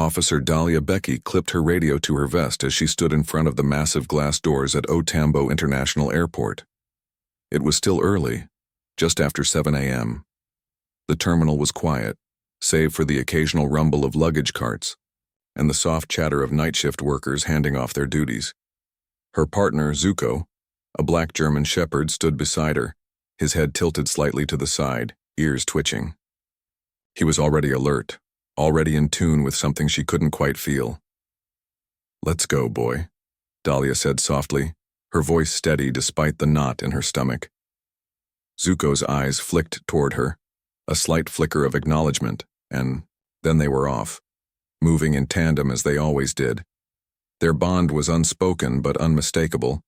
Officer Dahlia Becky clipped her radio to her vest as she stood in front of the massive glass doors at Otambo International Airport. It was still early, just after 7 a.m. The terminal was quiet, save for the occasional rumble of luggage carts and the soft chatter of night shift workers handing off their duties. Her partner, Zuko, a black German shepherd, stood beside her, his head tilted slightly to the side, ears twitching. He was already alert, already in tune with something she couldn't quite feel. "Let's go, boy," Dahlia said softly, her voice steady despite the knot in her stomach. Zuko's eyes flicked toward her, a slight flicker of acknowledgement, and then they were off, moving in tandem as they always did. Their bond was unspoken but unmistakable.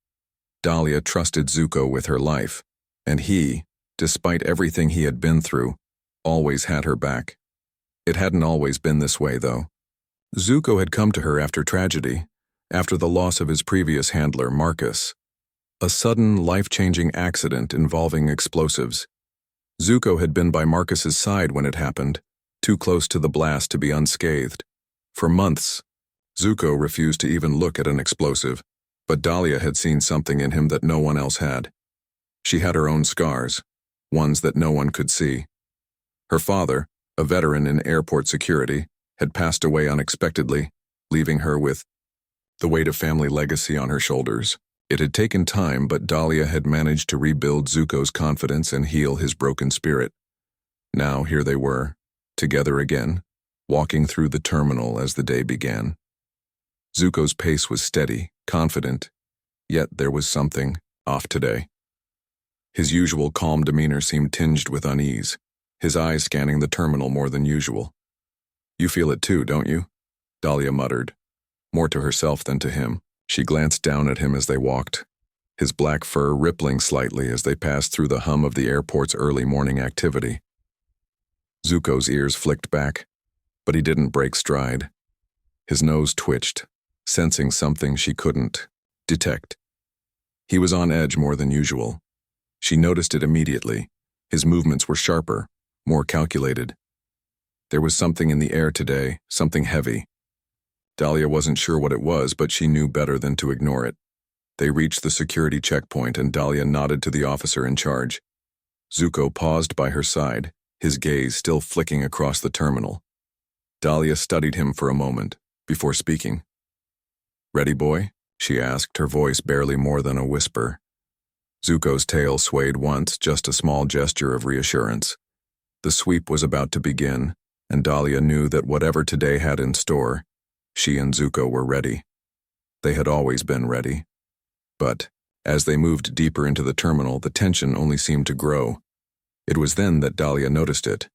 Dahlia trusted Zuko with her life, and he, despite everything he had been through, always had her back. It hadn't always been this way, though. Zuko had come to her after tragedy, after the loss of his previous handler, Marcus. A sudden, life-changing accident involving explosives. Zuko had been by Marcus's side when it happened, too close to the blast to be unscathed. For months, Zuko refused to even look at an explosive, but Dahlia had seen something in him that no one else had. She had her own scars, ones that no one could see. Her father, a veteran in airport security, had passed away unexpectedly, leaving her with the weight of family legacy on her shoulders. It had taken time, but Dahlia had managed to rebuild Zuko's confidence and heal his broken spirit. Now here they were, together again, walking through the terminal as the day began. Zuko's pace was steady, confident, yet there was something off today. His usual calm demeanor seemed tinged with unease, his eyes scanning the terminal more than usual. "You feel it too, don't you?" Dahlia muttered, more to herself than to him. She glanced down at him as they walked, his black fur rippling slightly as they passed through the hum of the airport's early morning activity. Zuko's ears flicked back, but he didn't break stride. His nose twitched, sensing something she couldn't detect. He was on edge more than usual. She noticed it immediately. His movements were sharper, more calculated. There was something in the air today, something heavy. Dahlia wasn't sure what it was, but she knew better than to ignore it. They reached the security checkpoint, and Dahlia nodded to the officer in charge. Zuko paused by her side, his gaze still flicking across the terminal. Dahlia studied him for a moment, before speaking. "Ready, boy?" she asked, her voice barely more than a whisper. Zuko's tail swayed once, just a small gesture of reassurance. The sweep was about to begin, and Dahlia knew that whatever today had in store, she and Zuko were ready. They had always been ready. But, as they moved deeper into the terminal, the tension only seemed to grow. It was then that Dahlia noticed it.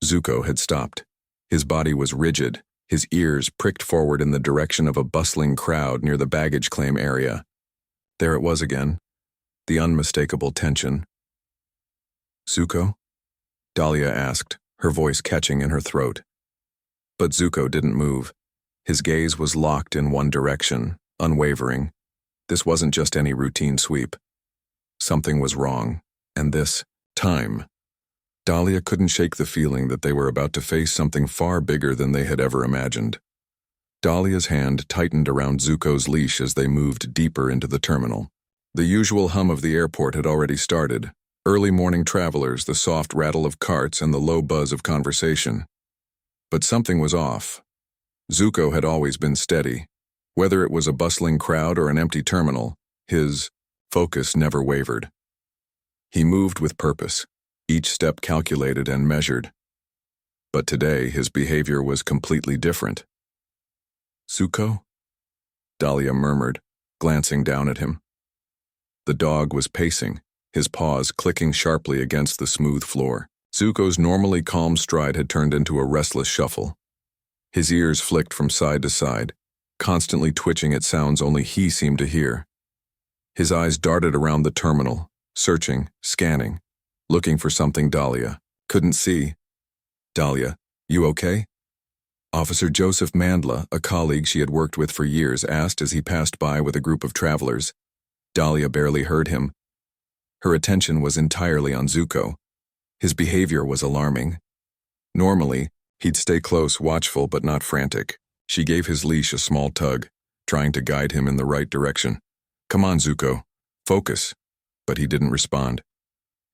Zuko had stopped. His body was rigid, his ears pricked forward in the direction of a bustling crowd near the baggage claim area. There it was again, the unmistakable tension. "Zuko?" Dahlia asked, her voice catching in her throat. But Zuko didn't move. His gaze was locked in one direction, unwavering. This wasn't just any routine sweep. Something was wrong, and this time. Dahlia couldn't shake the feeling that they were about to face something far bigger than they had ever imagined. Dahlia's hand tightened around Zuko's leash as they moved deeper into the terminal. The usual hum of the airport had already started. Early morning travelers, the soft rattle of carts, and the low buzz of conversation. But something was off. Zuko had always been steady. Whether it was a bustling crowd or an empty terminal, his focus never wavered. He moved with purpose, each step calculated and measured. But today, his behavior was completely different. "Zuko?" Dahlia murmured, glancing down at him. The dog was pacing, his paws clicking sharply against the smooth floor. Zuko's normally calm stride had turned into a restless shuffle. His ears flicked from side to side, constantly twitching at sounds only he seemed to hear. His eyes darted around the terminal, searching, scanning, looking for something Dahlia couldn't see. "Dahlia, you okay?" Officer Joseph Mandla, a colleague she had worked with for years, asked as he passed by with a group of travelers. Dahlia barely heard him. Her attention was entirely on Zuko. His behavior was alarming. Normally, he'd stay close, watchful, but not frantic. She gave his leash a small tug, trying to guide him in the right direction. "Come on, Zuko. Focus." But he didn't respond.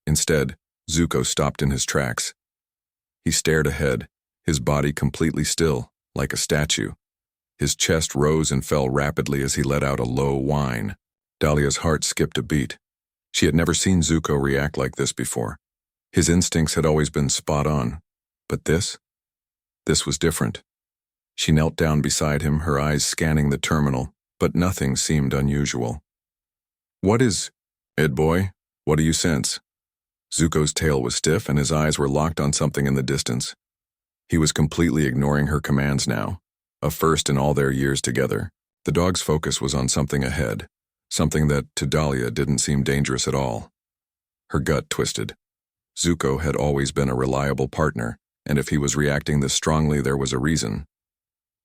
Instead, Zuko stopped in his tracks. He stared ahead, his body completely still, like a statue. His chest rose and fell rapidly as he let out a low whine. Dahlia's heart skipped a beat. She had never seen Zuko react like this before. His instincts had always been spot on. But this was different. She knelt down beside him, her eyes scanning the terminal, but nothing seemed unusual. "What is it, boy? What do you sense?" Zuko's tail was stiff and his eyes were locked on something in the distance. He was completely ignoring her commands now, a first in all their years together. The dog's focus was on something ahead, something that, to Dahlia, didn't seem dangerous at all. Her gut twisted. Zuko had always been a reliable partner, and if he was reacting this strongly, there was a reason.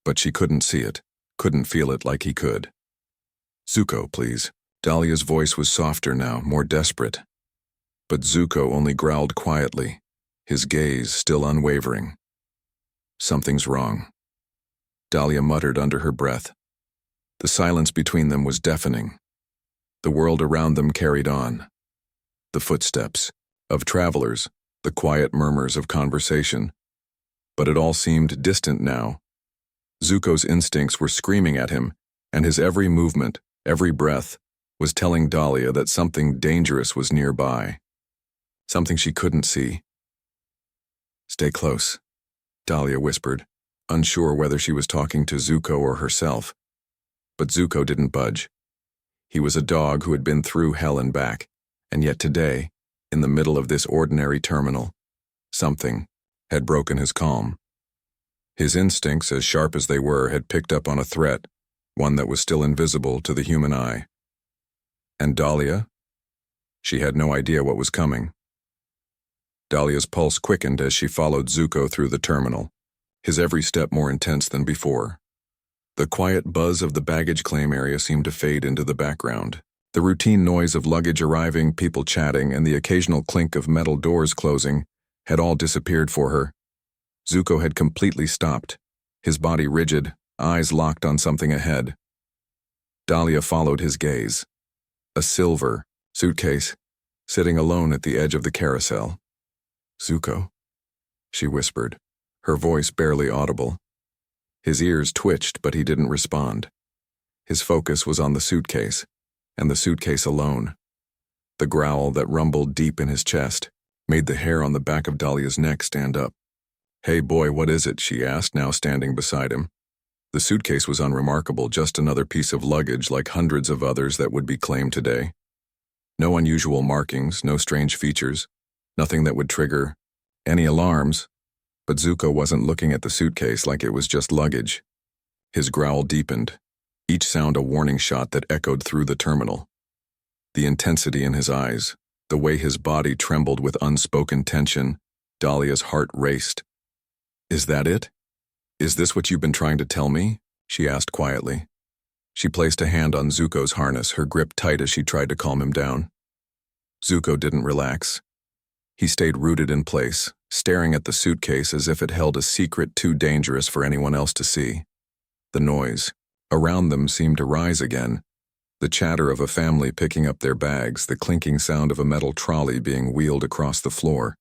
But she couldn't see it, couldn't feel it like he could. "Zuko, please." Dahlia's voice was softer now, more desperate. But Zuko only growled quietly, his gaze still unwavering. "Something's wrong," Dahlia muttered under her breath. The silence between them was deafening. The world around them carried on. The footsteps of travelers, the quiet murmurs of conversation. But it all seemed distant now. Zuko's instincts were screaming at him, and his every movement, every breath, was telling Dahlia that something dangerous was nearby. Something she couldn't see. "Stay close," Dahlia whispered, unsure whether she was talking to Zuko or herself. But Zuko didn't budge. He was a dog who had been through hell and back, and yet today, in the middle of this ordinary terminal, something had broken his calm. His instincts, as sharp as they were, had picked up on a threat, one that was still invisible to the human eye. And Dahlia? She had no idea what was coming. Dahlia's pulse quickened as she followed Zuko through the terminal, his every step more intense than before. The quiet buzz of the baggage claim area seemed to fade into the background. The routine noise of luggage arriving, people chatting, and the occasional clink of metal doors closing had all disappeared for her. Zuko had completely stopped, his body rigid, eyes locked on something ahead. Dahlia followed his gaze. A silver suitcase, sitting alone at the edge of the carousel. "Zuko," she whispered, her voice barely audible. His ears twitched, but he didn't respond. His focus was on the suitcase, and the suitcase alone. The growl that rumbled deep in his chest made the hair on the back of Dahlia's neck stand up. "Hey boy, what is it?" she asked, now standing beside him. The suitcase was unremarkable, just another piece of luggage like hundreds of others that would be claimed today. No unusual markings, no strange features, nothing that would trigger any alarms. But Zuko wasn't looking at the suitcase like it was just luggage. His growl deepened, each sound a warning shot that echoed through the terminal. The intensity in his eyes, the way his body trembled with unspoken tension, Dahlia's heart raced. "Is that it? Is this what you've been trying to tell me?" she asked quietly. She placed a hand on Zuko's harness, her grip tight as she tried to calm him down. Zuko didn't relax. He stayed rooted in place, staring at the suitcase as if it held a secret too dangerous for anyone else to see. The noise around them seemed to rise again, the chatter of a family picking up their bags, the clinking sound of a metal trolley being wheeled across the floor.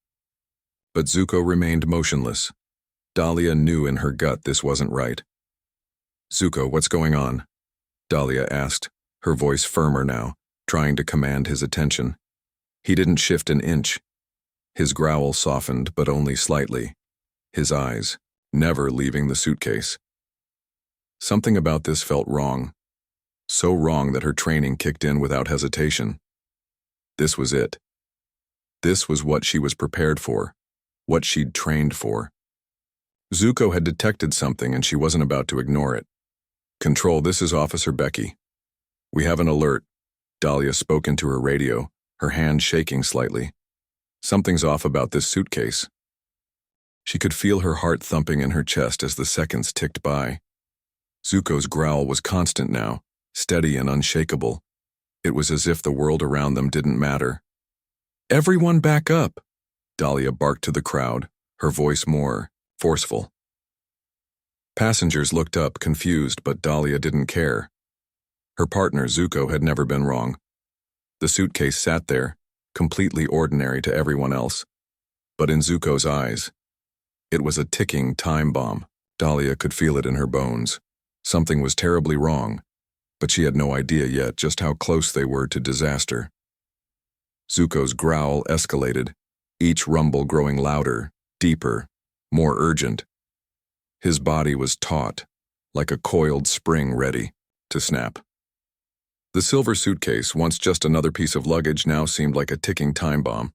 But Zuko remained motionless. Dahlia knew in her gut this wasn't right. "Zuko, what's going on?" Dahlia asked, her voice firmer now, trying to command his attention. He didn't shift an inch. His growl softened, but only slightly. His eyes, never leaving the suitcase. Something about this felt wrong. So wrong that her training kicked in without hesitation. This was it. This was what she was prepared for, what she'd trained for. Zuko had detected something and she wasn't about to ignore it. "Control, this is Officer Becky. We have an alert." Dahlia spoke into her radio, her hand shaking slightly. "Something's off about this suitcase." She could feel her heart thumping in her chest as the seconds ticked by. Zuko's growl was constant now, steady and unshakable. It was as if the world around them didn't matter. "Everyone back up!" Dahlia barked to the crowd, her voice more forceful. Passengers looked up, confused, but Dahlia didn't care. Her partner, Zuko, had never been wrong. The suitcase sat there, completely ordinary to everyone else. But in Zuko's eyes, it was a ticking time bomb. Dahlia could feel it in her bones. Something was terribly wrong, but she had no idea yet just how close they were to disaster. Zuko's growl escalated, each rumble growing louder, deeper, more urgent. His body was taut, like a coiled spring ready to snap. The silver suitcase, once just another piece of luggage, now seemed like a ticking time bomb.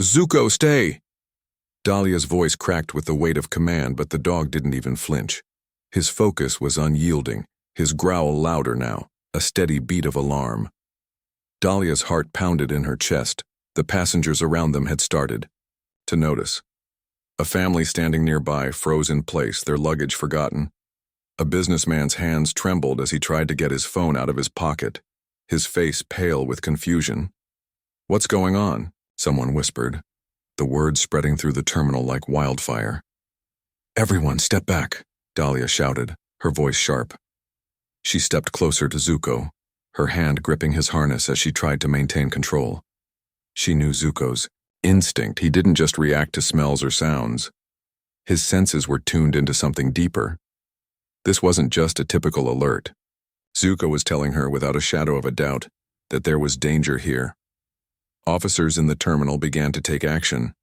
"Zuko, stay!" Dahlia's voice cracked with the weight of command, but the dog didn't even flinch. His focus was unyielding, his growl louder now, a steady beat of alarm. Dahlia's heart pounded in her chest. The passengers around them had started to notice. A family standing nearby froze in place, their luggage forgotten. A businessman's hands trembled as he tried to get his phone out of his pocket, his face pale with confusion. "What's going on?" someone whispered, the words spreading through the terminal like wildfire. "Everyone, step back," Dahlia shouted, her voice sharp. She stepped closer to Zuko, her hand gripping his harness as she tried to maintain control. She knew Zuko's instinct. He didn't just react to smells or sounds. His senses were tuned into something deeper. This wasn't just a typical alert. Zuko was telling her without a shadow of a doubt that there was danger here. Officers in the terminal began to take action.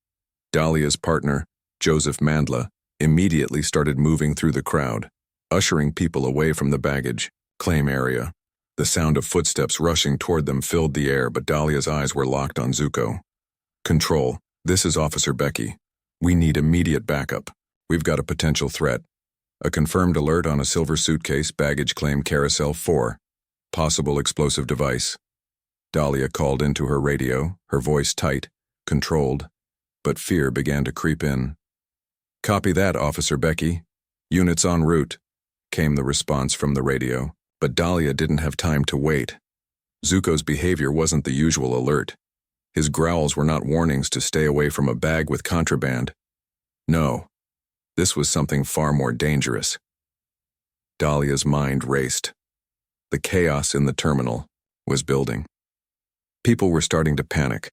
Dahlia's partner, Joseph Mandla, immediately started moving through the crowd, ushering people away from the baggage claim area. The sound of footsteps rushing toward them filled the air, but Dahlia's eyes were locked on Zuko. "Control, this is Officer Becky. We need immediate backup. We've got a potential threat. A confirmed alert on a silver suitcase, baggage claim Carousel 4. Possible explosive device." Dahlia called into her radio, her voice tight, controlled, but fear began to creep in. "Copy that, Officer Becky. Units en route," came the response from the radio, but Dahlia didn't have time to wait. Zuko's behavior wasn't the usual alert. His growls were not warnings to stay away from a bag with contraband. No. This was something far more dangerous. Dahlia's mind raced. The chaos in the terminal was building. People were starting to panic.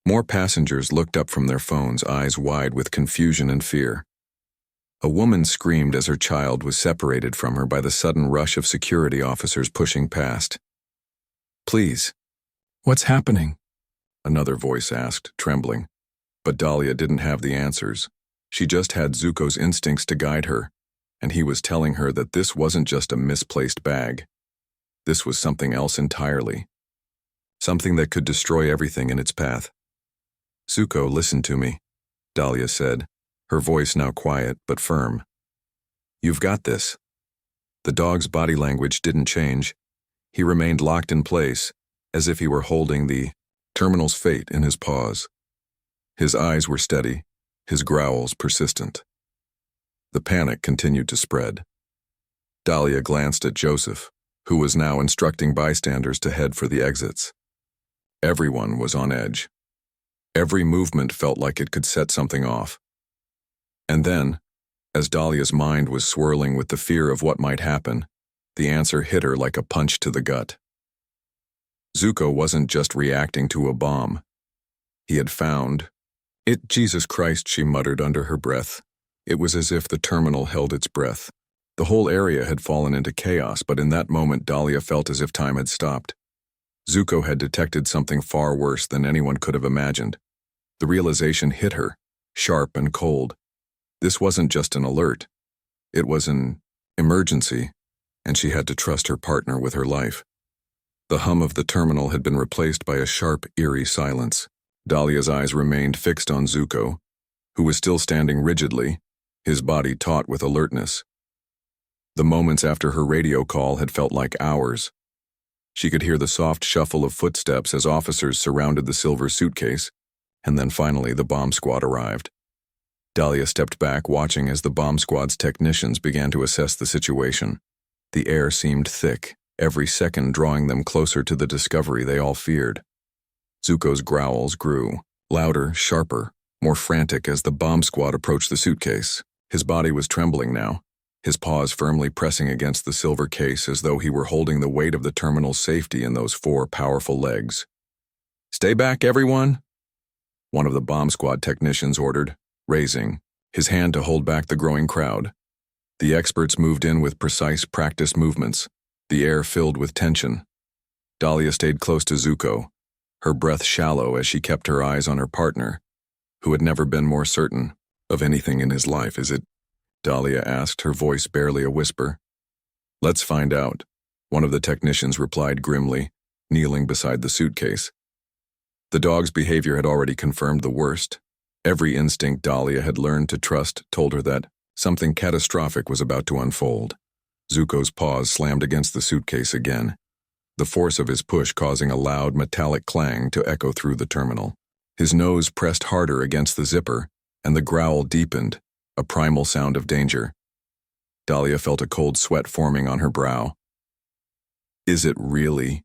More passengers looked up from their phones, eyes wide with confusion and fear. A woman screamed as her child was separated from her by the sudden rush of security officers pushing past. "Please, what's happening?" another voice asked, trembling. But Dahlia didn't have the answers. She just had Zuko's instincts to guide her, and he was telling her that this wasn't just a misplaced bag. This was something else entirely. Something that could destroy everything in its path. "Zuko, listen to me," Dahlia said, her voice now quiet but firm. "You've got this." The dog's body language didn't change. He remained locked in place, as if he were holding the terminal's fate in his paws. His eyes were steady, his growls persistent. The panic continued to spread. Dahlia glanced at Joseph, who was now instructing bystanders to head for the exits. Everyone was on edge. Every movement felt like it could set something off. And then, as Dahlia's mind was swirling with the fear of what might happen, the answer hit her like a punch to the gut. Zuko wasn't just reacting to a bomb. He had found it. "Jesus Christ," she muttered under her breath. It was as if the terminal held its breath. The whole area had fallen into chaos, but in that moment Dahlia felt as if time had stopped. Zuko had detected something far worse than anyone could have imagined. The realization hit her, sharp and cold. This wasn't just an alert. It was an emergency, and she had to trust her partner with her life. The hum of the terminal had been replaced by a sharp, eerie silence. Dahlia's eyes remained fixed on Zuko, who was still standing rigidly, his body taut with alertness. The moments after her radio call had felt like hours. She could hear the soft shuffle of footsteps as officers surrounded the silver suitcase, and then finally the bomb squad arrived. Dahlia stepped back, watching as the bomb squad's technicians began to assess the situation. The air seemed thick, every second drawing them closer to the discovery they all feared. Zuko's growls grew, louder, sharper, more frantic as the bomb squad approached the suitcase. His body was trembling now, his paws firmly pressing against the silver case as though he were holding the weight of the terminal's safety in those 4 powerful legs. "Stay back, everyone," one of the bomb squad technicians ordered, raising his hand to hold back the growing crowd. The experts moved in with precise, practiced movements, the air filled with tension. Dahlia stayed close to Zuko, her breath shallow as she kept her eyes on her partner, who had never been more certain of anything in his life. "Is it?" Dahlia asked, her voice barely a whisper. "Let's find out," one of the technicians replied grimly, kneeling beside the suitcase. The dog's behavior had already confirmed the worst. Every instinct Dahlia had learned to trust told her that something catastrophic was about to unfold. Zuko's paws slammed against the suitcase again, the force of his push causing a loud metallic clang to echo through the terminal. His nose pressed harder against the zipper, and the growl deepened, a primal sound of danger. Dahlia felt a cold sweat forming on her brow. "Is it really?"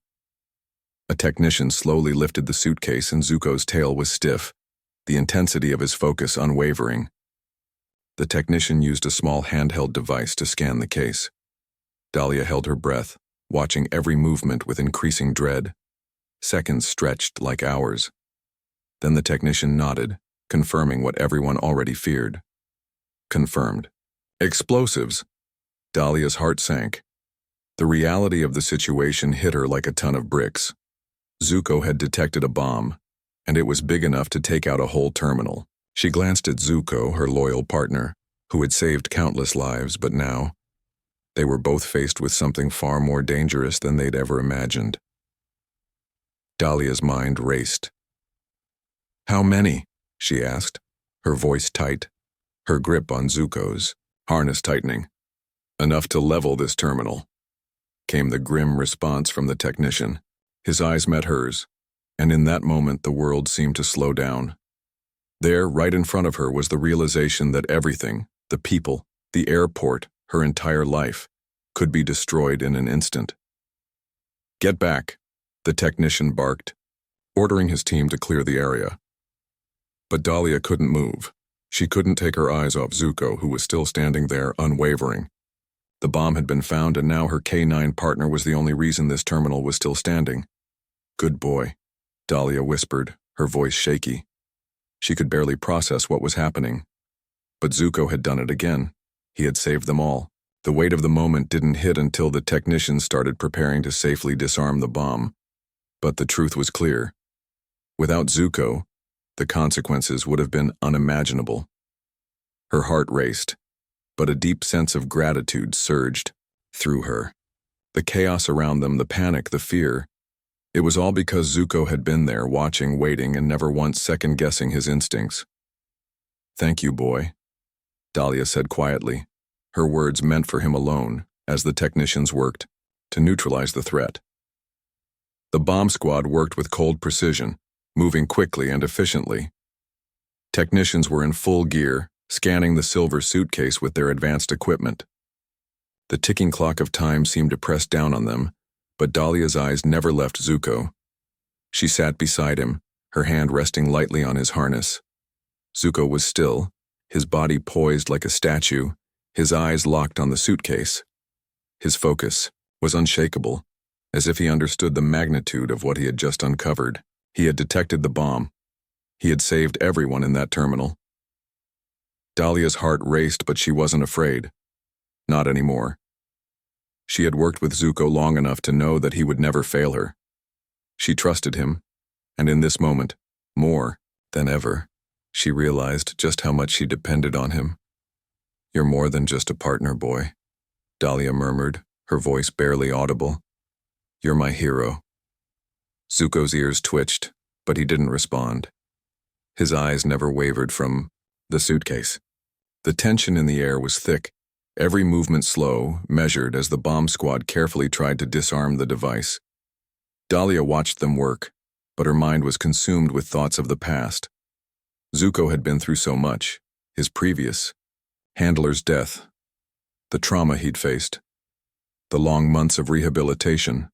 A technician slowly lifted the suitcase and Zuko's tail was stiff, the intensity of his focus unwavering. The technician used a small handheld device to scan the case. Dahlia held her breath, watching every movement with increasing dread. Seconds stretched like hours. Then the technician nodded, confirming what everyone already feared. Confirmed. Explosives. Dahlia's heart sank. The reality of the situation hit her like a ton of bricks. Zuko had detected a bomb, and it was big enough to take out a whole terminal. She glanced at Zuko, her loyal partner, who had saved countless lives, but now they were both faced with something far more dangerous than they'd ever imagined. Dahlia's mind raced. "How many?" she asked, her voice tight, her grip on Zuko's, harness tightening. "Enough to level this terminal," came the grim response from the technician. His eyes met hers, and in that moment the world seemed to slow down. There, right in front of her, was the realization that everything, the people, the airport, her entire life, could be destroyed in an instant. "Get back," the technician barked, ordering his team to clear the area. But Dahlia couldn't move. She couldn't take her eyes off Zuko, who was still standing there, unwavering. The bomb had been found, and now her K9 partner was the only reason this terminal was still standing. "Good boy," Dahlia whispered, her voice shaky. She could barely process what was happening. But Zuko had done it again. He had saved them all. The weight of the moment didn't hit until the technicians started preparing to safely disarm the bomb. But the truth was clear. Without Zuko, the consequences would have been unimaginable. Her heart raced, but a deep sense of gratitude surged through her. The chaos around them, the panic, the fear, it was all because Zuko had been there, watching, waiting, and never once second-guessing his instincts. "Thank you, boy," Dahlia said quietly, her words meant for him alone, as the technicians worked to neutralize the threat. The bomb squad worked with cold precision, moving quickly and efficiently. Technicians were in full gear, scanning the silver suitcase with their advanced equipment. The ticking clock of time seemed to press down on them, but Dahlia's eyes never left Zuko. She sat beside him, her hand resting lightly on his harness. Zuko was still, his body poised like a statue, his eyes locked on the suitcase. His focus was unshakable, as if he understood the magnitude of what he had just uncovered. He had detected the bomb. He had saved everyone in that terminal. Dahlia's heart raced, but she wasn't afraid. Not anymore. She had worked with Zuko long enough to know that he would never fail her. She trusted him, and in this moment, more than ever, she realized just how much she depended on him. "You're more than just a partner, boy," Dahlia murmured, her voice barely audible. "You're my hero." Zuko's ears twitched, but he didn't respond. His eyes never wavered from the suitcase. The tension in the air was thick, every movement slow, measured as the bomb squad carefully tried to disarm the device. Dahlia watched them work, but her mind was consumed with thoughts of the past. Zuko had been through so much, his previous handler's death, the trauma he'd faced, the long months of rehabilitation.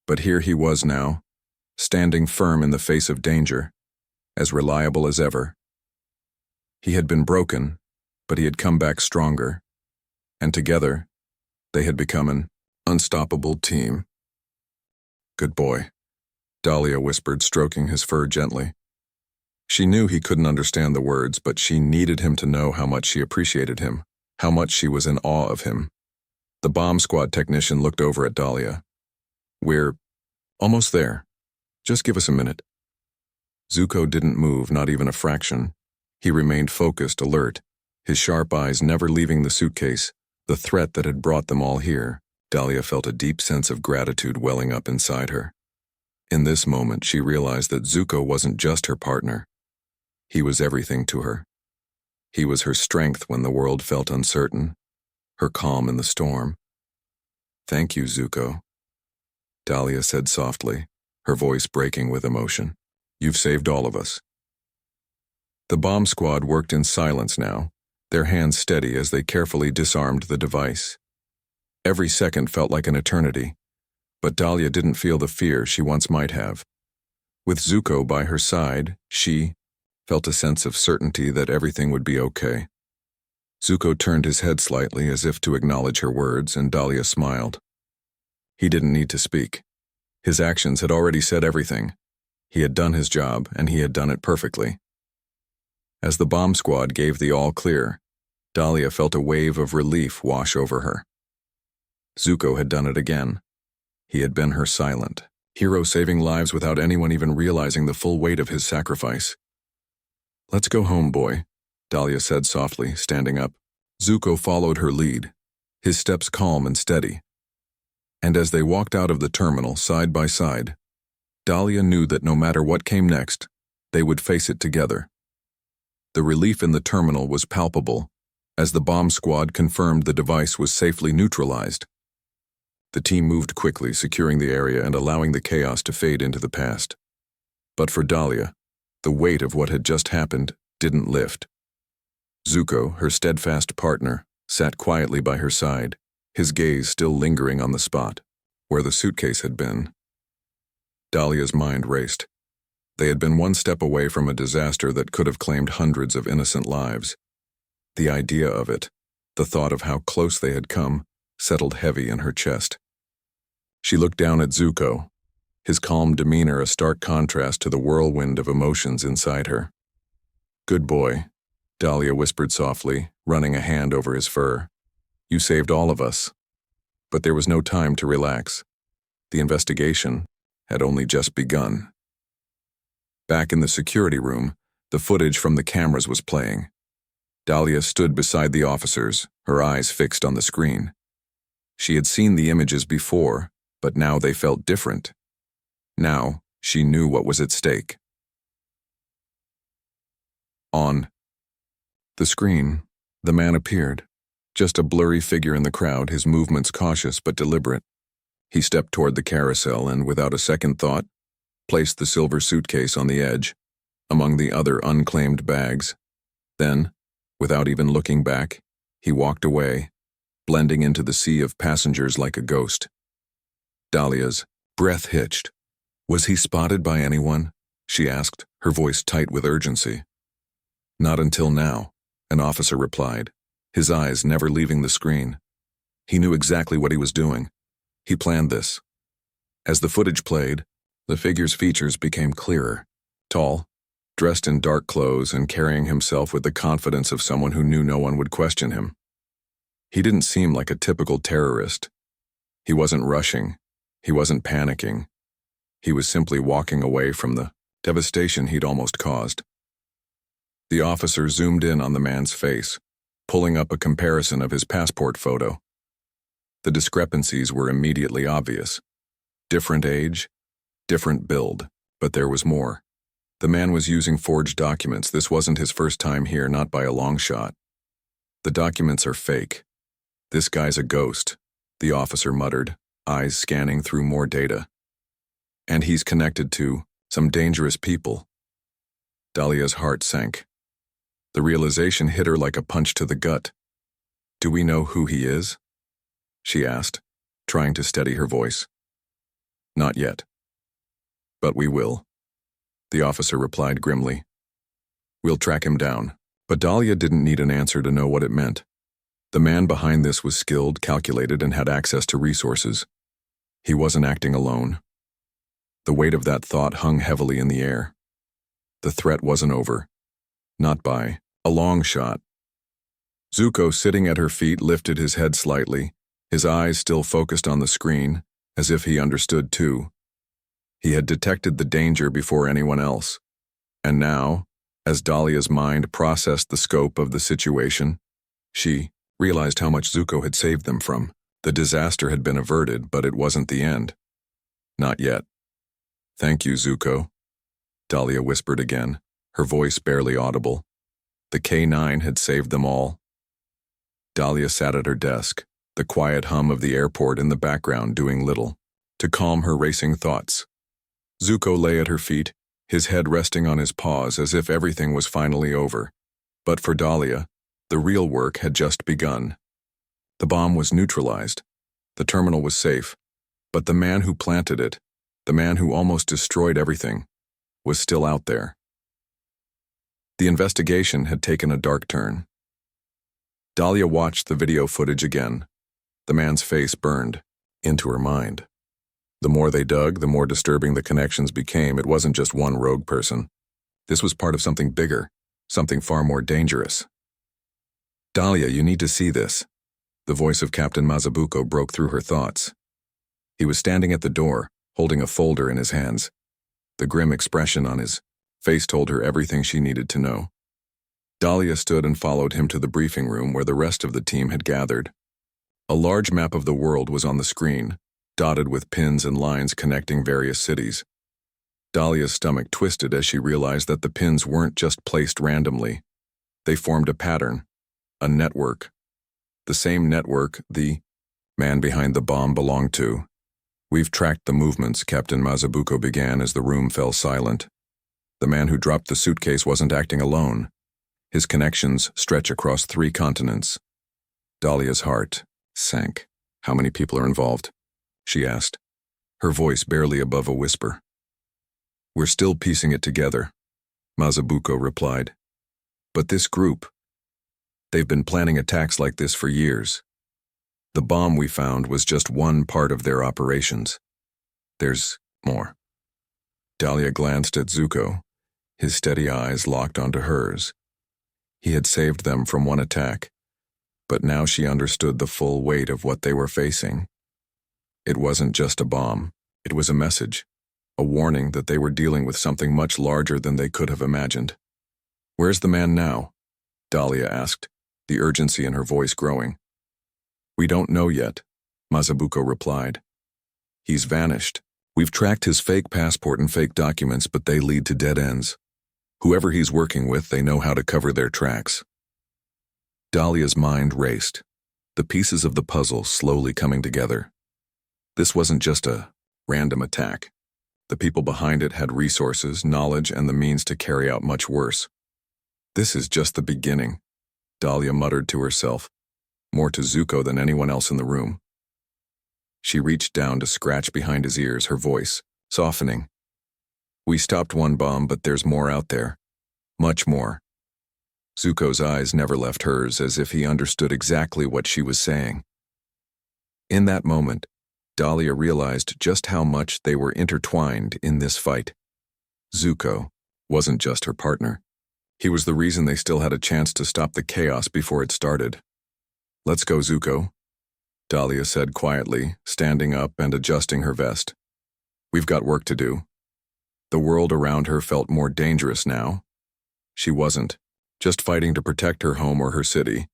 But here he was now, standing firm in the face of danger, as reliable as ever. He had been broken, but he had come back stronger, and together, they had become an unstoppable team. "Good boy," Dahlia whispered, stroking his fur gently. She knew he couldn't understand the words, but she needed him to know how much she appreciated him, how much she was in awe of him. The bomb squad technician looked over at Dahlia. "We're almost there. Just give us a minute." Zuko didn't move, not even a fraction. He remained focused, alert, his sharp eyes never leaving the suitcase, the threat that had brought them all here. Dahlia felt a deep sense of gratitude welling up inside her. In this moment, she realized that Zuko wasn't just her partner. He was everything to her. He was her strength when the world felt uncertain, her calm in the storm. "Thank you, Zuko," Dahlia said softly, her voice breaking with emotion. "You've saved all of us." The bomb squad worked in silence now, their hands steady as they carefully disarmed the device. Every second felt like an eternity, but Dahlia didn't feel the fear she once might have. With Zuko by her side, she felt a sense of certainty that everything would be okay. Zuko turned his head slightly as if to acknowledge her words, and Dahlia smiled. He didn't need to speak. His actions had already said everything. He had done his job, and he had done it perfectly. As the bomb squad gave the all clear, Dahlia felt a wave of relief wash over her. Zuko had done it again. He had been her silent hero, saving lives without anyone even realizing the full weight of his sacrifice. "Let's go home, boy," Dahlia said softly, standing up. Zuko followed her lead, his steps calm and steady. And as they walked out of the terminal side by side, Dahlia knew that no matter what came next, they would face it together. The relief in the terminal was palpable, as the bomb squad confirmed the device was safely neutralized. The team moved quickly, securing the area and allowing the chaos to fade into the past. But for Dahlia, the weight of what had just happened didn't lift. Zuko, her steadfast partner, sat quietly by her side, his gaze still lingering on the spot where the suitcase had been. Dahlia's mind raced. They had been one step away from a disaster that could have claimed hundreds of innocent lives. The idea of it, the thought of how close they had come, settled heavy in her chest. She looked down at Zuko, his calm demeanor a stark contrast to the whirlwind of emotions inside her. "Good boy," Dahlia whispered softly, running a hand over his fur. "You saved all of us." But there was no time to relax. The investigation had only just begun. Back in the security room, the footage from the cameras was playing. Dahlia stood beside the officers, her eyes fixed on the screen. She had seen the images before, but now they felt different. Now, she knew what was at stake. On the screen, the man appeared, just a blurry figure in the crowd, his movements cautious but deliberate. He stepped toward the carousel and, without a second thought, placed the silver suitcase on the edge, among the other unclaimed bags. Then, without even looking back, he walked away, blending into the sea of passengers like a ghost. Dahlia's breath hitched. "Was he spotted by anyone?" she asked, her voice tight with urgency. "Not until now," an officer replied, his eyes never leaving the screen. He knew exactly what he was doing. He planned this. As the footage played, the figure's features became clearer. Tall, dressed in dark clothes and carrying himself with the confidence of someone who knew no one would question him. He didn't seem like a typical terrorist. He wasn't rushing. He wasn't panicking. He was simply walking away from the devastation he'd almost caused. The officer zoomed in on the man's face, pulling up a comparison of his passport photo. The discrepancies were immediately obvious. Different age, different build, but there was more. The man was using forged documents. This wasn't his first time here, not by a long shot. "The documents are fake. This guy's a ghost," the officer muttered, eyes scanning through more data. "And he's connected to some dangerous people." Dahlia's heart sank. The realization hit her like a punch to the gut. "Do we know who he is?" she asked, trying to steady her voice. "Not yet. But we will," the officer replied grimly. "We'll track him down." But Dahlia didn't need an answer to know what it meant. The man behind this was skilled, calculated, and had access to resources. He wasn't acting alone. The weight of that thought hung heavily in the air. The threat wasn't over. Not by a long shot. Zuko, sitting at her feet, lifted his head slightly, his eyes still focused on the screen, as if he understood too. He had detected the danger before anyone else. And now, as Dahlia's mind processed the scope of the situation, she realized how much Zuko had saved them from. The disaster had been averted, but it wasn't the end. Not yet. "Thank you, Zuko," Dahlia whispered again, her voice barely audible. The K9 had saved them all. Dahlia sat at her desk, the quiet hum of the airport in the background doing little to calm her racing thoughts. Zuko lay at her feet, his head resting on his paws as if everything was finally over. But for Dahlia, the real work had just begun. The bomb was neutralized. The terminal was safe. But the man who planted it, the man who almost destroyed everything, was still out there. The investigation had taken a dark turn. Dahlia watched the video footage again. The man's face burned into her mind. The more they dug, the more disturbing the connections became. It wasn't just one rogue person. This was part of something bigger, something far more dangerous. "Dahlia, you need to see this." The voice of Captain Mazabuko broke through her thoughts. He was standing at the door, holding a folder in his hands. The grim expression on his face told her everything she needed to know. Dahlia stood and followed him to the briefing room where the rest of the team had gathered. A large map of the world was on the screen, dotted with pins and lines connecting various cities. Dahlia's stomach twisted as she realized that the pins weren't just placed randomly. They formed a pattern, a network. The same network the man behind the bomb belonged to. "We've tracked the movements," Captain Mazabuko began as the room fell silent. The man who dropped the suitcase wasn't acting alone. His connections stretch across 3 continents. Dahlia's heart sank. "How many people are involved?" she asked, her voice barely above a whisper. "We're still piecing it together," Mazabuko replied. "But this group, they've been planning attacks like this for years. The bomb we found was just one part of their operations. There's more." Dahlia glanced at Zuko, his steady eyes locked onto hers. He had saved them from one attack, but now she understood the full weight of what they were facing. It wasn't just a bomb, it was a message, a warning that they were dealing with something much larger than they could have imagined. "Where's the man now?" Dahlia asked, the urgency in her voice growing. "We don't know yet," Mazabuko replied. "He's vanished. We've tracked his fake passport and fake documents, but they lead to dead ends. Whoever he's working with, they know how to cover their tracks." Dahlia's mind raced, the pieces of the puzzle slowly coming together. This wasn't just a random attack. The people behind it had resources, knowledge, and the means to carry out much worse. "This is just the beginning," Dahlia muttered to herself, more to Zuko than anyone else in the room. She reached down to scratch behind his ears, her voice softening. "We stopped one bomb, but there's more out there. Much more." Zuko's eyes never left hers, as if he understood exactly what she was saying. In that moment, Dahlia realized just how much they were intertwined in this fight. Zuko wasn't just her partner. He was the reason they still had a chance to stop the chaos before it started. "Let's go, Zuko," Dahlia said quietly, standing up and adjusting her vest. "We've got work to do." The world around her felt more dangerous now. She wasn't just fighting to protect her home or her city.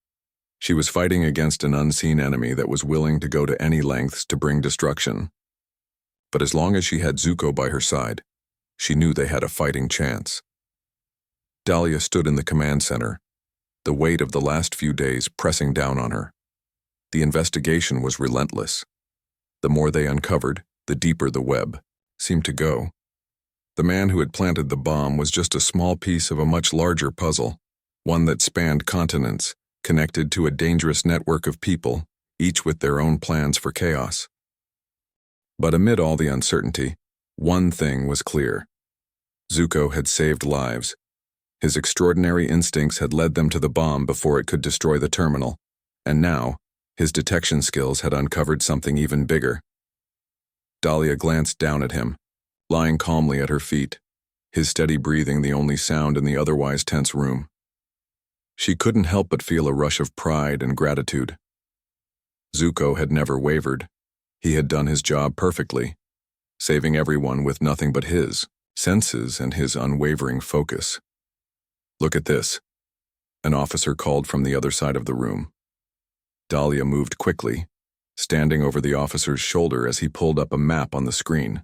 She was fighting against an unseen enemy that was willing to go to any lengths to bring destruction. But as long as she had Zuko by her side, she knew they had a fighting chance. Dahlia stood in the command center, the weight of the last few days pressing down on her. The investigation was relentless. The more they uncovered, the deeper the web seemed to go. The man who had planted the bomb was just a small piece of a much larger puzzle, one that spanned continents, connected to a dangerous network of people, each with their own plans for chaos. But amid all the uncertainty, one thing was clear. Zuko had saved lives. His extraordinary instincts had led them to the bomb before it could destroy the terminal, And now, his detection skills had uncovered something even bigger. Dahlia glanced down at him, lying calmly at her feet, his steady breathing the only sound in the otherwise tense room. She couldn't help but feel a rush of pride and gratitude. Zuko had never wavered. He had done his job perfectly, saving everyone with nothing but his senses and his unwavering focus. "Look at this," an officer called from the other side of the room. Dahlia moved quickly, standing over the officer's shoulder as he pulled up a map on the screen.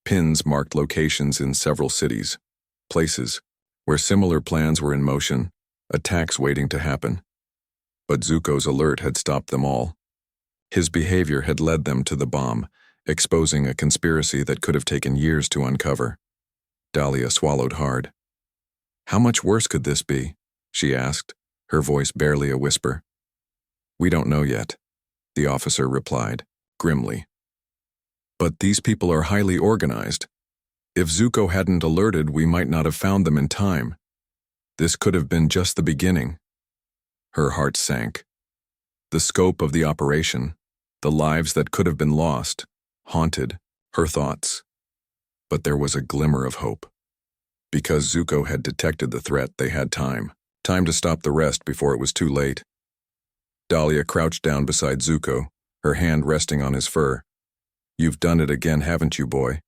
Pins marked locations in several cities, places where similar plans were in motion, attacks waiting to happen. But Zuko's alert had stopped them all. His behavior had led them to the bomb, exposing a conspiracy that could have taken years to uncover. Dahlia swallowed hard. "How much worse could this be?" she asked, her voice barely a whisper. "We don't know yet," the officer replied, grimly. "But these people are highly organized. If Zuko hadn't alerted, we might not have found them in time. This could have been just the beginning." Her heart sank. The scope of the operation, the lives that could have been lost, haunted her thoughts. But there was a glimmer of hope. Because Zuko had detected the threat, they had time to stop the rest before it was too late. Dahlia crouched down beside Zuko, her hand resting on his fur. "You've done it again, haven't you, boy?"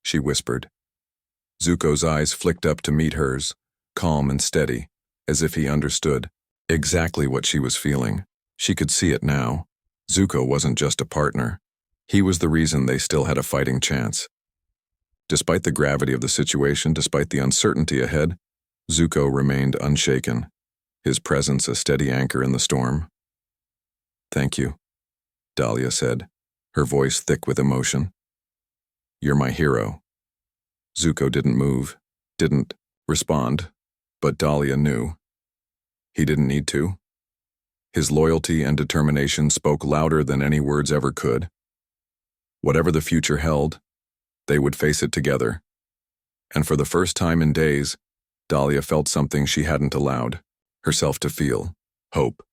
she whispered. Zuko's eyes flicked up to meet hers, calm and steady, as if he understood exactly what she was feeling. She could see it now. Zuko wasn't just a partner. He was the reason they still had a fighting chance. Despite the gravity of the situation, despite the uncertainty ahead, Zuko remained unshaken, his presence a steady anchor in the storm. "Thank you," Dahlia said, her voice thick with emotion. "You're my hero." Zuko didn't move, didn't respond, but Dahlia knew. He didn't need to. His loyalty and determination spoke louder than any words ever could. Whatever the future held, they would face it together. And for the first time in days, Dahlia felt something she hadn't allowed herself to feel: hope.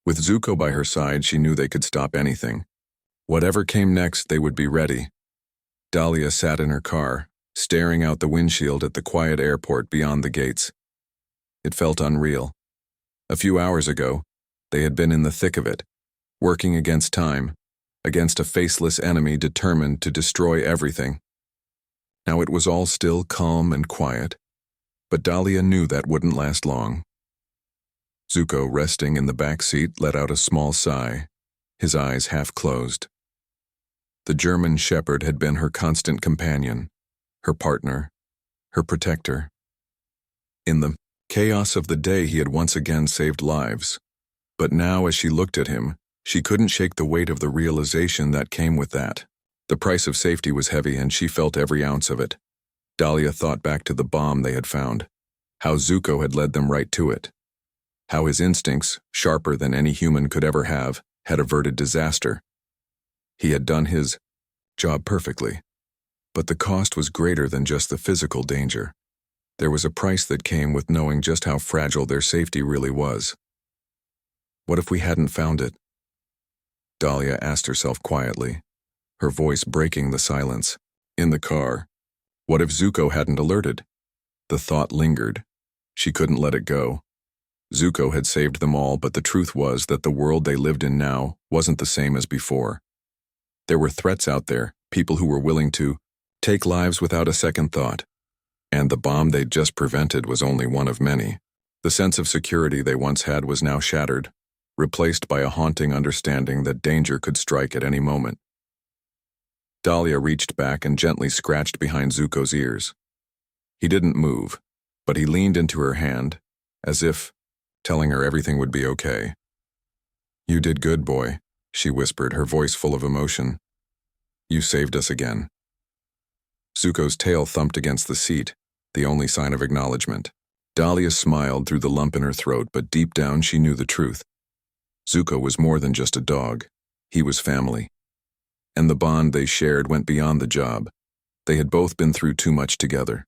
With Zuko by her side, she knew they could stop anything. Whatever came next, they would be ready. Dahlia sat in her car, staring out the windshield at the quiet airport beyond the gates. It felt unreal. A few hours ago, they had been in the thick of it, working against time, against a faceless enemy determined to destroy everything. Now it was all still calm and quiet, but Dahlia knew that wouldn't last long. Zuko, resting in the back seat, let out a small sigh, his eyes half closed. The German shepherd had been her constant companion, her partner, her protector. In the chaos of the day, he had once again saved lives. But now, as she looked at him, she couldn't shake the weight of the realization that came with that. The price of safety was heavy, and she felt every ounce of it. Dahlia thought back to the bomb they had found, how Zuko had led them right to it, how his instincts, sharper than any human could ever have, had averted disaster. He had done his job perfectly. But the cost was greater than just the physical danger. There was a price that came with knowing just how fragile their safety really was. What if we hadn't found it? Dahlia asked herself quietly, her voice breaking the silence. In the car, what if Zuko hadn't alerted? The thought lingered. She couldn't let it go. Zuko had saved them all, but the truth was that the world they lived in now wasn't the same as before. There were threats out there, people who were willing to take lives without a second thought. And the bomb they'd just prevented was only one of many. The sense of security they once had was now shattered, replaced by a haunting understanding that danger could strike at any moment. Dahlia reached back and gently scratched behind Zuko's ears. He didn't move, but he leaned into her hand, as if telling her everything would be okay. "You did good, boy," she whispered, her voice full of emotion. "You saved us again." Zuko's tail thumped against the seat, the only sign of acknowledgement. Dahlia smiled through the lump in her throat, but deep down she knew the truth. Zuko was more than just a dog. He was family. And the bond they shared went beyond the job. They had both been through too much together.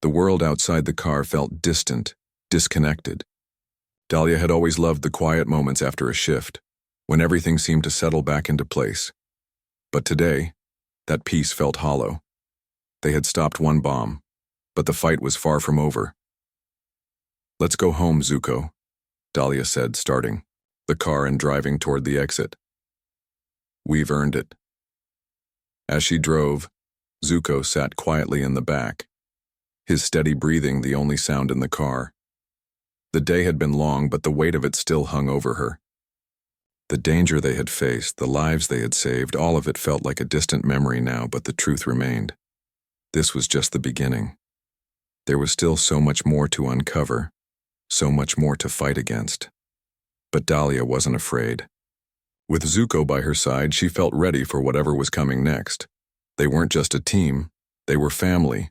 The world outside the car felt distant, disconnected. Dahlia had always loved the quiet moments after a shift, when everything seemed to settle back into place. But today, that peace felt hollow. They had stopped one bomb, but the fight was far from over. "Let's go home, Zuko," Dahlia said, starting the car and driving toward the exit. "We've earned it." As she drove, Zuko sat quietly in the back, his steady breathing the only sound in the car. The day had been long, but the weight of it still hung over her. The danger they had faced, the lives they had saved, all of it felt like a distant memory now, but the truth remained. This was just the beginning. There was still so much more to uncover, so much more to fight against. But Dahlia wasn't afraid. With Zuko by her side, she felt ready for whatever was coming next. They weren't just a team, they were family,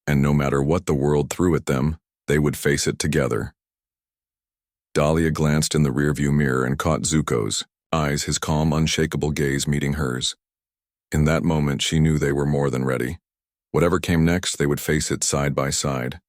and no matter what the world threw at them, they would face it together. Dahlia glanced in the rearview mirror and caught Zuko's eyes, his calm, unshakable gaze meeting hers. In that moment, she knew they were more than ready. Whatever came next, they would face it side by side.